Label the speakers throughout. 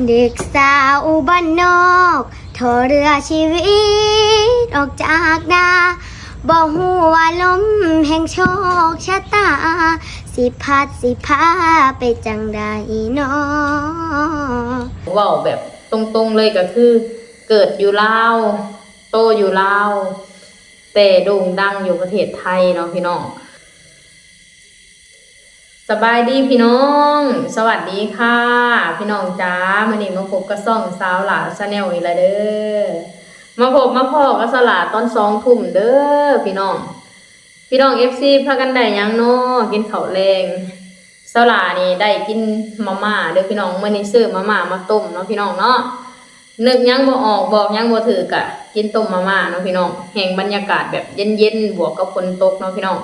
Speaker 1: เด็กสาวบ้านนอกทอเรือชีวิตออกจากนาบ่ฮู้ว่าลมแห่งโชคชะตาสิพัดสิพาไปจังใดน้อ
Speaker 2: ว้าวแบบตรงๆเลยก็คือเกิดอยู่ลาวโตอยู่ลาวแต่โด่งดังอยู่ประเทศไทยเนาะพี่น้องสบายดีพี่น้องสวัสดีค่ะพี่น้องจ้ามื้อนี้มาพบกับช่องสาวหลาชาแนลอีกแล้วเด้อมาพบมาพ่อกับสลาตอน2 ทุ่มเด้อพี่น้องFC พากันได้หยังเนาะกินข้าวแรงสลานี่ได้กินมาม่าเด้อพี่น้องมื้อนี้ซื้อมาม่ามาต้มเนาะพี่น้องเนาะนึกยังบ่ออกบอกยังบ่ถูกอะกินต้มมาม่าเนาะพี่น้องแห่งบรรยากาศแบบเย็นๆบวกกับฝนตกเนาะพี่น้อง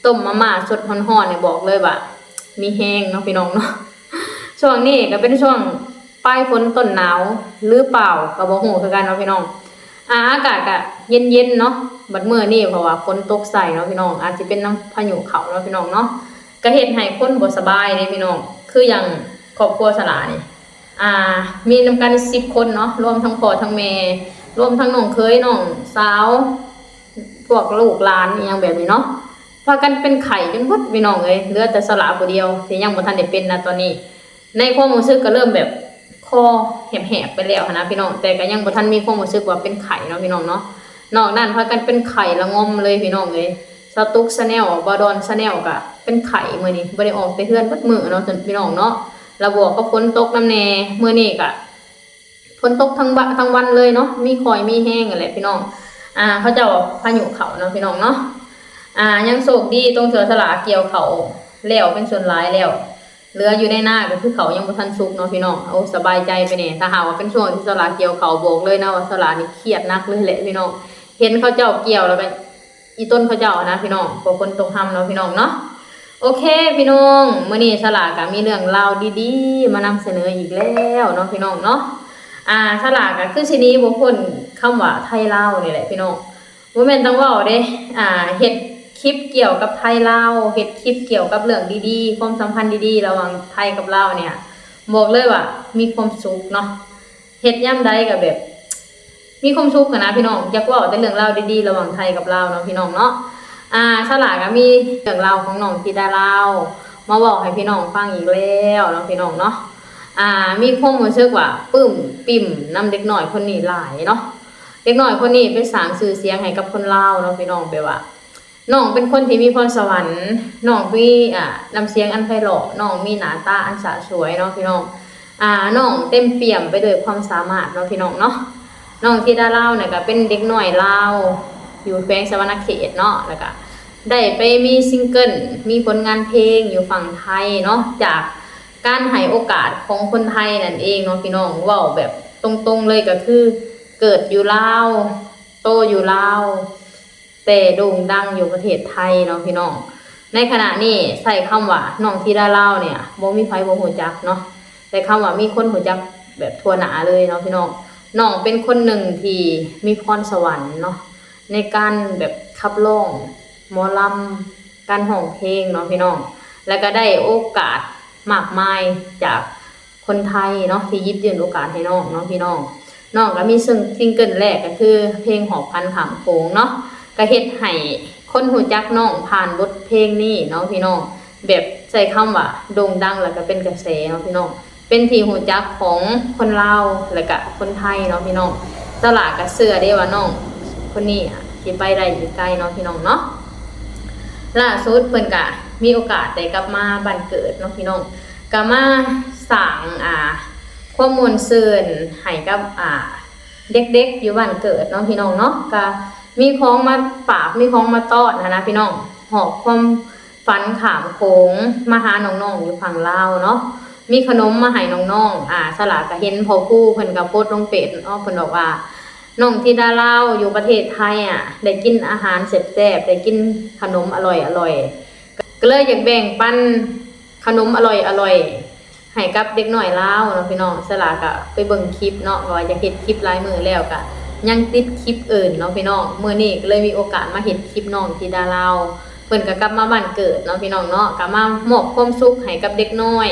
Speaker 2: ต้มมาม่าสดร้อนๆเนี่ยบอกเลยว่ามีแห้งเนาะพี่น้องเนาะช่วงนี้ก็เป็นช่วงปลายฝนต้นหนาวหรือเปล่าก็บ่ฮู้คือกันเนาะพี่น้องอากาศก็เย็นๆเนาะบัดมื้อนี้เพราะว่าฝนตกใส่เนาะพี่น้องอาจสิเป็นน้ำพายุเข้าเนาะพี่น้องเนาะก็เฮ็ดให้คนบ่สบายเด้พี่น้องคืออย่างครอบครัวสลานี่มีนำกัน10 คนเนาะรวมทั้งพ่อทั้งแม่รวมทั้งน้องเคยน้องสาวพวกลูกหลานอีหยังแบบนี้เนาะพากันเป็นไข่จนหมดพี่น้องเอ้ยเหลือแต่สลาผู้เดียวที่ยังบ่ทันได้เป็นนะตอนนี้ในความรู้สึกก็เริ่มแบบคอแหบๆไปแล้วนะพี่น้องแต่ก็ยังบ่ทันมีความรู้สึกว่าเป็นไข่เนาะพี่น้องเนาะนอกนั้นพากันเป็นไข่ละงมเลยพี่น้องเอ้ยสตุ๊กชาแนลบอดอนชาแนลก็เป็นไข่มื้อนี้บ่ได้ออกไปเฮือนบัดมื้อเนาะพี่น้องเนาะแล้วบวกกับฝนตกน้ำแน่มื้อนี้ก็ฝนตกทั้งวันเลยเนาะมีคอยมีแห้งนั่นแหละพี่น้องเขาเจ้าพายุเข้าเนาะพี่น้องเนาะยังโชคดีตรงเถือสลาเกี่ยวเขาแล้วเป็นส่วนหลายแล้วเหลืออยู่ในหน้าก็คือเขายังบ่ทันสุกเนาะพี่น้องเอาสบายใจไปแน่ถ้าหากว่าเป็นช่วงที่สลาเกี่ยวเขาบอกเลยนะว่าสลานี่เครียดนักเลยแหละพี่น้องเห็นเขาเจ้าเกี่ยวแล้วก็อีต้นเขาเจ้านะพี่น้องพอคนตกห้ำเนาะพี่น้องเนาะโอเคพี่น้องมื้อนี้สลาก็มีเรื่องราวดีๆมานำเสนออีกแล้วเนาะพี่น้องเนาะสลาก็คือสินี้บ่พ้นคำว่าไทยลาวนี่แหละพี่น้องบ่แม่นต้องเว้าเด้เฮ็ดคลิปเกี่ยวกับไทยลาวเฮ็ดคลิปเกี่ยวกับเรื่องดีๆความสัมพันธ์ดีๆระหว่างไทยกับลาวเนี่ยบอกเลยว่ามีความสุขเนาะเฮ็ดยามใดก็แบบมีความสุขนะพี่น้องอยากเว้าแต่เรื่องราวดีๆระหว่างไทยกับลาวเนาะพี่น้องเนาะสลาก็มีเรื่องราวของน้องธิดาลาวมาบอกให้พี่น้องฟังอีกแล้วเนาะพี่น้องเนาะมีความรู้สึกว่าปลื้มปิ่มนำเด็กน้อยคนนี้หลายเนาะเด็กน้อยคนนี้ไปสร้างชื่อเสียงให้กับคนลาวเนาะพี่น้องไปว่าน้องเป็นคนที่มีพรสวรรค์น้องมีนำเสียงอันไพเราะน้องมีหน้าตาอันสะสวยเนาะพี่น้องน้องเต็มเปี่ยมไปด้วยความสามารถเนาะพี่น้องเนาะน้องธิดาลาวเนี่ยก็เป็นเด็กน้อยลาวอยู่แขวงสะวรรณเขตเนาะแล้วก็ได้ไปมีซิงเกิลมีผลงานเพลงอยู่ฝั่งไทยเนาะจากการให้โอกาสของคนไทยนั่นเองเนาะพี่น้องเว้าแบบตรงๆเลยก็คือเกิดอยู่ลาวโตอยู่ลาวแต่โด่งดังอยู่ประเทศไทยเนาะพี่น้องในขณะนี้ใส่คำว่าน้องธิดาลาวเนี่ยบ่มีไผบ่ฮู้จักเนาะแต่คำว่ามีคนฮู้จักแบบทั่วหน้าเลยเนาะพี่น้องน้องเป็นคนหนึ่งที่มีพรสวรรค์เนาะในการแบบขับร้องหมอลำการร้องเพลงเนาะพี่น้องแล้วก็ได้โอกาสมากมายจากคนไทยเนาะที่หยิบยื่นโอกาสให้น้องเนาะพี่น้องก็มีซิงเกิลแรกก็คือเพลงหอบพันข้ามโขงเนาะก็เฮ็ดให้คนหูจักน้องผ่านบทเพลงนี้เนาะพี่น้องแบบใช้คำว่าโด่งดังแล้วก็เป็นกระแสเนาะพี่น้องเป็นที่หูจักของคนลาวแล้วก็คนไทยเนาะพี่น้องสลาก็เชื่อได้ว่าน้องคนนี้สิไปได้อีกไกลเนาะพี่น้องเนาะล่าสุดเพิ่นก็มีโอกาสได้กลับมาบ้านเกิดเนาะพี่น้องก็มาสร้างความม่วนซื่นให้กับเด็กๆอยู่บ้านเกิดเนาะพี่น้องเนาะก็มีของมาฝากมีของมาต้อนนะพี่น้องหอบความฝันขามโขงมาหาน้องๆอยู่ฝั่งลาวเนาะมีขนมมาให้น้องๆสลาก็เห็นพ่อครูเพิ่นก็โพสต์ลงเฟซเนาะเพิ่นบอกว่าน้องธิดาลาวอยู่ประเทศไทยได้กินอาหารแซ่บๆได้กินขนมอร่อยๆก็เลยอยากแบ่งปันขนมอร่อยๆให้กับเด็กน้อยลาวเนาะพี่น้องสลาก็ไปเบิ่งคลิปเนาะว่าอยากเฮ็ดคลิปหลายมื้อแล้วก็ยังติดคลิปอื่นเนาะพี่น้องมื้อนี้ก็เลยมีโอกาสมาเห็นคลิปน้องธิดาลาวเพิ่นก็กลับมาบ้านเกิดเนาะพี่น้องเนาะก็มามอบความสุขให้กับเด็กน้อย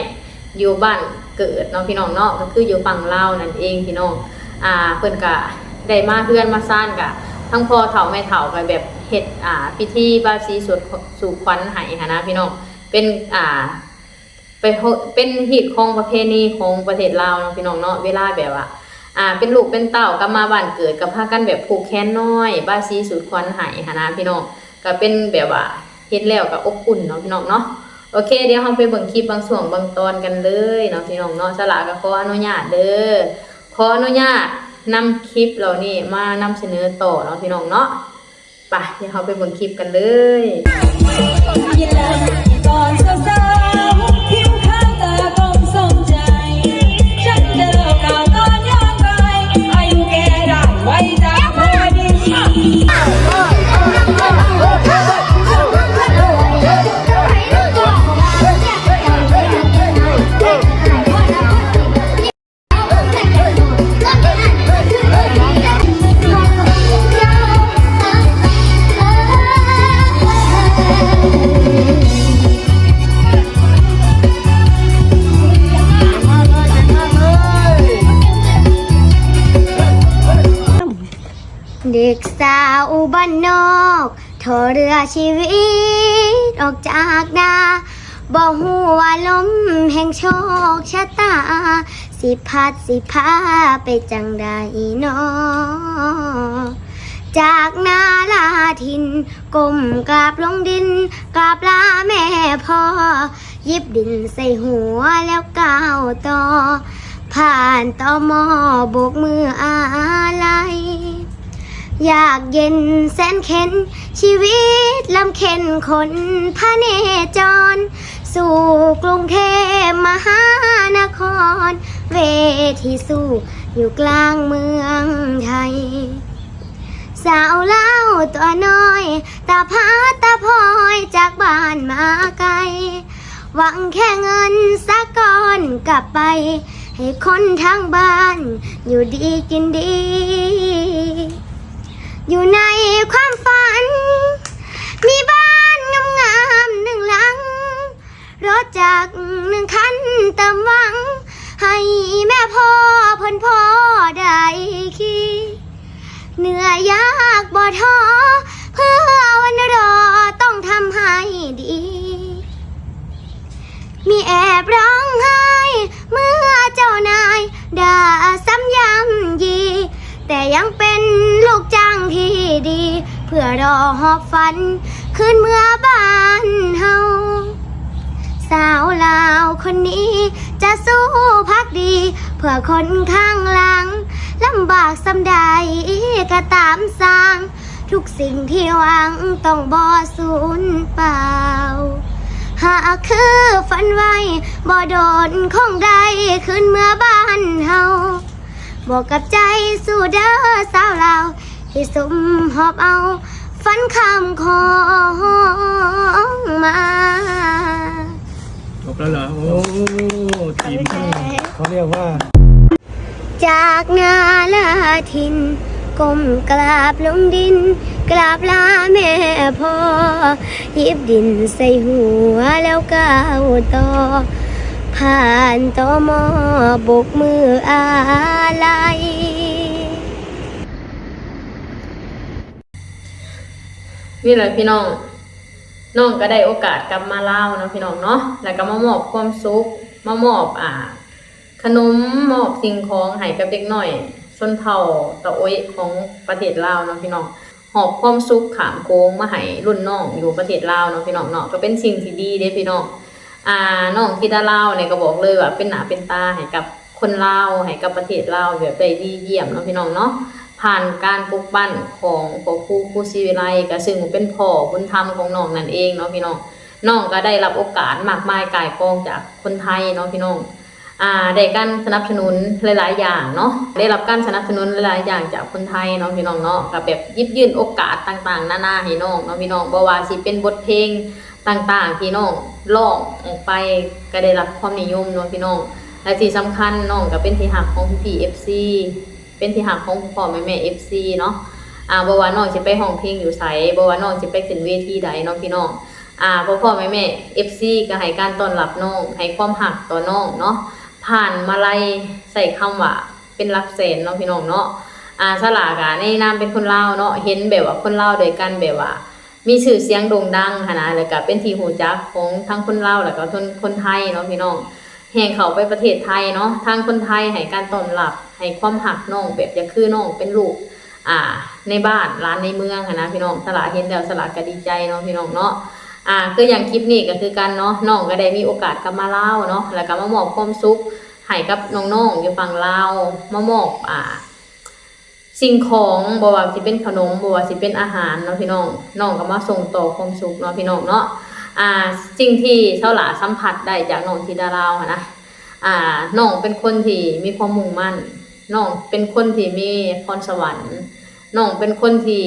Speaker 2: อยู่บ้าน เกิดเนาะพี่น้องเนาะก็คืออยู่ฝั่งลาวนั่นเองพี่น้องเพิ่นก็ได้มาเฮือนมาซ่านกะทั้งพ่อเฒ่าแม่เฒ่าก็แบบเฮ็ดพิธีบายสีสู่ขวัญให้หั้นนะพี่น้องเป็นเป็นฮีตของประเพณีของประเทศลาวเนาะพี่น้องเนาะเวลาแบบว่าเป็นลูกเป็นเต้ากลับมาบ้านเกิดกับพากันแบบผูกแขนน้อยบายสีสู่ขวัญให้หั้นนะพี่น้องก็เป็นแบบว่าเฮ็ดแล้วก็อบอุ่นเนาะพี่น้องเนาะโอเคเดี๋ยวเราไปเบิ่งคลิปบางช่วงบางตอนกันเลยเนาะพี่น้องเนาะสละก็ขออนุญาตเด้อขออนุญาตนำคลิปเหล่านี้มานำเสนอต่อเนาะพี่น้องเนาะไปเดี๋ยวเราไปเบิ่งคลิปกันเลย
Speaker 3: ก่อนสาวๆผิวขาวตาคมสมใจฉันจะเลิกก่าวตอนย้อนไปอายุแก่ได้ไว้จากพอดี
Speaker 1: เด็กสาวบ้านนอกทอเรือชีวิตออกจากนาบ่ฮู้ว่าลมแห่งโชคชะตาสิพัดสิพาไปจังใดน้อจากนาลาทินก้มกราบลงดินกราบลาแม่พ่อหยิบดินใส่หัวแล้วก้าวต่อผ่านตมโบกมืออาลัยอยากเย็นแสนเข็นชีวิตลำเข็นคนพระเนจรสู่กรุงเทพมหานครเวทีสู้อยู่กลางเมืองไทยสาวเล่าตัวน้อยตาพาตาพลอยจากบ้านมาไกลหวังแค่เงินสักก้อนกลับไปให้คนทางบ้านอยู่ดีกินดีอยู่ในความฝันมีบ้านงามๆหนึ่งหลังรถจักรหนึ่งคันเติมหวังให้แม่พ่อพ้นพ่อได้ขี่เหนื่อยยากบ่ท้อเพื่อวันรอต้องทำให้ดีมีแอบร้องไห้เมื่อเจ้านายด่าซ้ำย้ำยีแต่ยังเป็นลูกจ้างที่ดีเพื่อรอหอบฝันขึ้นเมื่อบ้านเฮาสาวลาวคนนี้จะสู้พักดีเพื่อคนข้างหลังลำบากสำใดก็ตามสร้างทุกสิ่งที่หวังต้องบ่สูญเปล่าหากคือฝันไว้บ่โดนคงได้ขึ้นเมื่อบ้านเฮาบอกกับใจสู้เด้อสาวลาวให้สมหอบเอาฝันคำของมา
Speaker 4: จบแล้วเหรอโอ้ทีมเขาเรียกว่า
Speaker 1: จากนาลาทินก้มกราบลงดินกราบลาแม่พ่อหยิบดินใส่หัวแล้วก้าวต่อผ่านตมโบกมืออาลัย
Speaker 2: นี่เลยพี่น้องน้องก็ได้โอกาสกลับมาเล่าเนาะพี่น้องเนาะแล้วก็มามอบความสุขมามอบขนมมอบสิ่งของให้กับเด็กหน่อยชนเผ่าตะโอยของประเทศลาวเนาะพี่น้องหอบความสุขขามโค้งมาให้รุ่นน้องอยู่ประเทศลาวเนาะพี่น้องเนาะก็เป็นสิ่งที่ดีเด้พี่น้องน้องที่ดาลาวเนี่ยก็บอกเลยว่าเป็นหน้าเป็นตาให้กับคนลาวให้กับประเทศลาวแบบได้ดีเยี่ยมเนาะพี่น้องเนาะผ่านการปลูกปั้นของพ่อครูศิวิไลก็ซึ่งเป็นพ่อบุญธรรมของน้องนั่นเองเนาะพี่น้องน้องก็ได้รับโอกาสมากมายก่ายกองจากคนไทยเนาะพี่น้องได้การสนับสนุนหลายๆอย่างเนาะได้รับการสนับสนุนหลายๆอย่างจากคนไทยเนาะพี่น้องเนาะก็แบบยิบยื่นโอกาสต่างๆนานาให้น้องเนาะพี่น้องบ่ว่าสิเป็นบทเพลงต่างๆที่น้องร้องออกไปก็ได้รับความนิยมเนาะพี่น้องและที่สำคัญน้องก็เป็นที่หักของพี่ๆ FC เป็นที่หักของพ่อแม่ FC เนาะบ่ว่าน้องสิไปห้องเพลงอยู่ไสบ่ว่าน้องสิไปขึ้นเวทีใดเนาะพี่น้องพ่อแม่ FC ก็ให้การต้อนรับน้องให้ความหักต่อน้องเนาะ ผ่านมาลัยใส่คำว่าเป็นหลักแสนเนาะพี่น้องเนาะสลากะในนามเป็นคนลาวเนาะเห็นแบบว่าคนลาวด้วยกันแบบว่ามีชื่อเสียงโด่งดังขนาดแล้วก็เป็นที่หูจักของทั้งคนลาวแล้วก็คนไทยเนาะพี่น้องแห่งเขาไปประเทศไทยเนาะทางคนไทยให้การต้อนรับให้ความหักน้องแบบอย่าคือน้องเป็นลูกในบ้านร้านในเมืองนะพี่น้องสลาเห็นแล้วสลาก็ดีใจเนาะพี่น้องเนาะคืออย่างคลิปนี้ก็คือกันเนาะน้องก็ได้มีโอกาสกลับมาลาวเนาะแล้วก็มามอบความสุขให้กับน้องๆอยู่ฝั่งลาวมามอบสิ่งของบ่ว่าสิเป็นขนมบ่ว่าสิเป็นอาหารเนาะพี่น้องก็มาส่งต่อความสุขเนาะพี่น้องเนาะสิ่งที่เท่าหลาสัมผัสได้จากน้องธิดาลาวนะน้องเป็นคนที่มีความมุ่งมั่นน้องเป็นคนที่มีพรสวรรค์น้องเป็นคนที่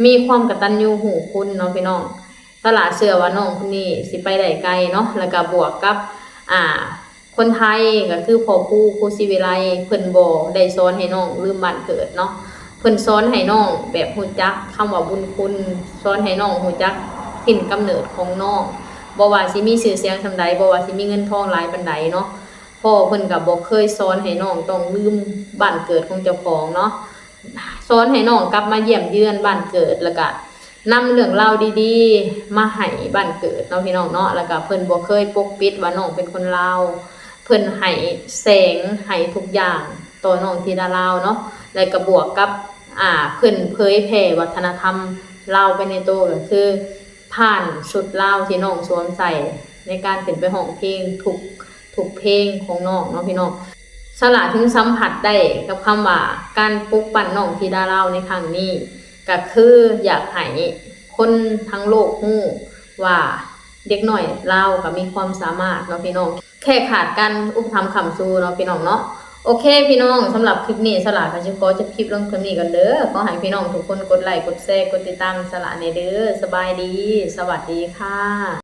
Speaker 2: มีความกตัญญูหูคุณเนาะพี่น้องเท่าหลาเชื่อว่าน้องคนนี้สิไปได้ไกลเนาะแล้วก็บวกกับคนไทยก็คือพ่อครูศิวิไลเพิ่นบ่ได้สอนให้น้องลืมบ้านเกิดเนาะเพิ่นสอนให้น้องแบบฮู้จักคำว่าบุญคุณสอนให้น้องฮู้จักถิ่นกำเนิดของน้องบ่ว่าสิมีชื่อเสียงซำใดบ่ว่าสิมีเงินทองหลายปานใดเนาะพ่อเพิ่นก็บ่เคยสอนให้น้องต้องลืมบ้านเกิดของเจ้าของเนาะสอนให้น้องกลับมาเยี่ยมเยือนบ้านเกิดแล้วก็นำเรื่องราวดีๆมาให้บ้านเกิดเนาะพี่น้องเนาะแล้วก็เพิ่นบ่เคยปกปิดว่าน้องเป็นคนลาวเพิ่นให้แสงให้ทุกอย่างต่อน้องธิดาลาวเนาะแล้วก็บวกกับเพิ่นเผยแผ่วัฒนธรรมลาวไปในตัวก็คือผ่านชุดลาวที่น้องสวมใส่ในการขึ้นไปร้องเพลงทุกเพลงของน้องเนาะพี่น้องสละถึงสัมผัสได้กับคำว่าการปลุกปั้นน้องธิดาลาวในครั้งนี้ก็คืออยากให้คนทั้งโลกรู้ว่าเด็กหน่อยลาวก็มีความสามารถเนาะพี่น้องแค่ขาดการอุปถัมภ์ค้ำชูเนาะพี่น้องเนาะโอเคพี่น้องสำหรับคลิปนี้สละก็จะขอจบคลิปลงคลิปนี้กันเด้อขอให้พี่น้องทุกคนกดไลค์กดแชร์กดติดตามสละในเด้อสบายดีสวัสดีค่ะ